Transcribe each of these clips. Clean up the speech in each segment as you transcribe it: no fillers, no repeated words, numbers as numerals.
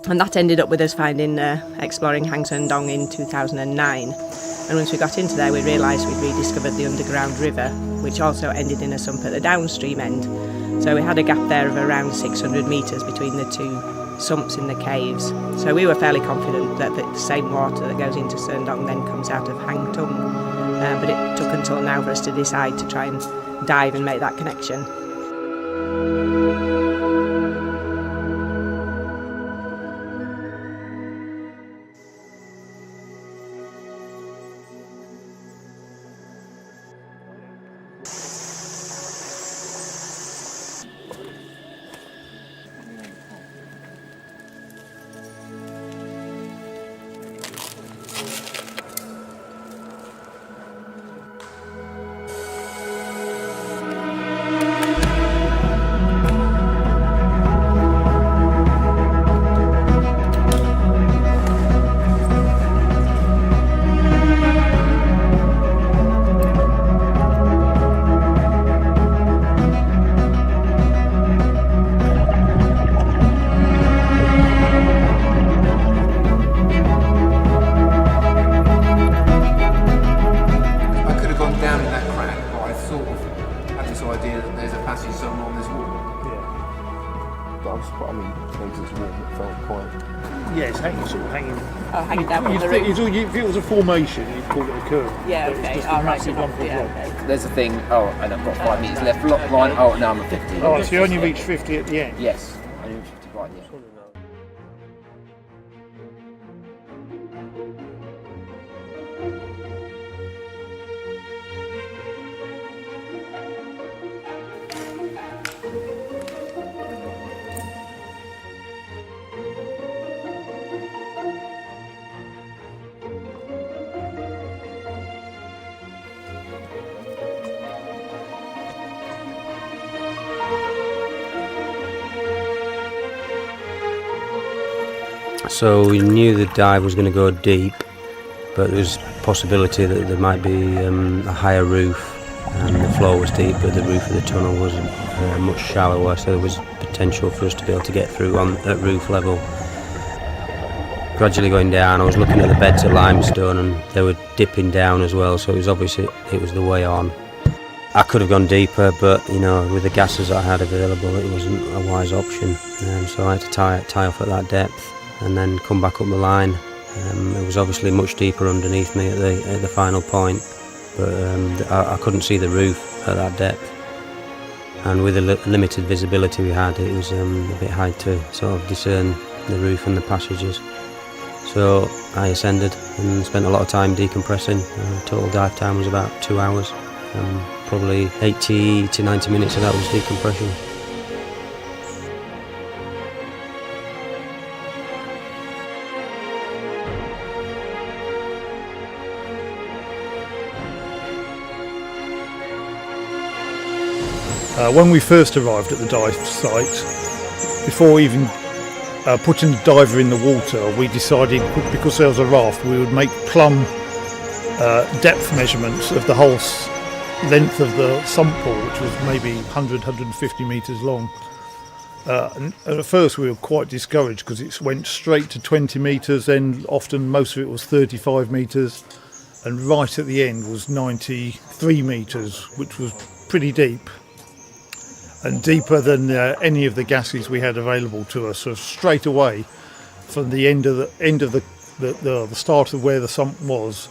And that ended up with us exploring Sơn Đoòng in 2009. And once we got into there, we realised we'd rediscovered the underground river, which also ended in a sump at the downstream end. So we had a gap there of around 600 metres between the two sumps in the caves. So we were fairly confident that the same water that goes into Sơn Đoòng then comes out of Hành, but it took until now for us to decide to try and dive and make that connection. If it was a formation, you'd call it a curve. Yeah, okay. Okay. There's a thing, and I've got 5 metres left, line, now I'm at 50. Oh, so you only reached 50 at the end? Yes, I only reached 50 right at the end. So we knew the dive was going to go deep, but there was a possibility that there might be a higher roof, and the floor was deep, but the roof of the tunnel was much shallower, so there was potential for us to be able to get through at roof level. Gradually going down, I was looking at the beds of limestone, and they were dipping down as well, so it was obviously it was the way on. I could have gone deeper, but with the gases I had available, it wasn't a wise option, so I had to tie off at that depth and then come back up the line. It was obviously much deeper underneath me at the final point, but I couldn't see the roof at that depth, and with the limited visibility we had, it was a bit hard to sort of discern the roof and the passages. So I ascended and spent a lot of time decompressing. Total dive time was about 2 hours. Probably 80 to 90 minutes of that was decompression. When we first arrived at the dive site, before even putting the diver in the water, we decided, because there was a raft, we would make plumb depth measurements of the whole length of the sump pool, which was maybe 100-150 metres long. And at first we were quite discouraged because it went straight to 20 metres, then often most of it was 35 metres, and right at the end was 93 metres, which was pretty deep, and deeper than any of the gases we had available to us. So straight away, from the end of the start of where the sump was,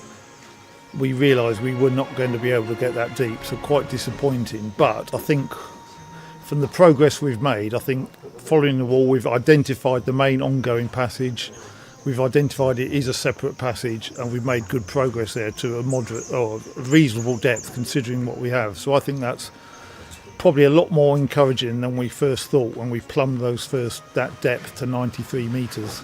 we realised we were not going to be able to get that deep. So quite disappointing. But I think from the progress we've made, I think following the wall, we've identified the main ongoing passage. We've identified it is a separate passage, and we've made good progress there to a moderate or reasonable depth considering what we have. So I think that's probably a lot more encouraging than we first thought when we plumbed that depth to 93 metres.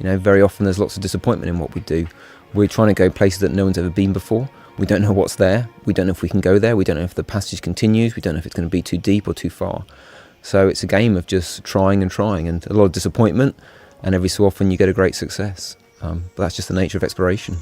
Very often there's lots of disappointment in what we do. We're trying to go places that no one's ever been before. We don't know what's there. We don't know if we can go there. We don't know if the passage continues. We don't know if it's going to be too deep or too far. So it's a game of just trying and a lot of disappointment, and every so often you get a great success. But that's just the nature of exploration.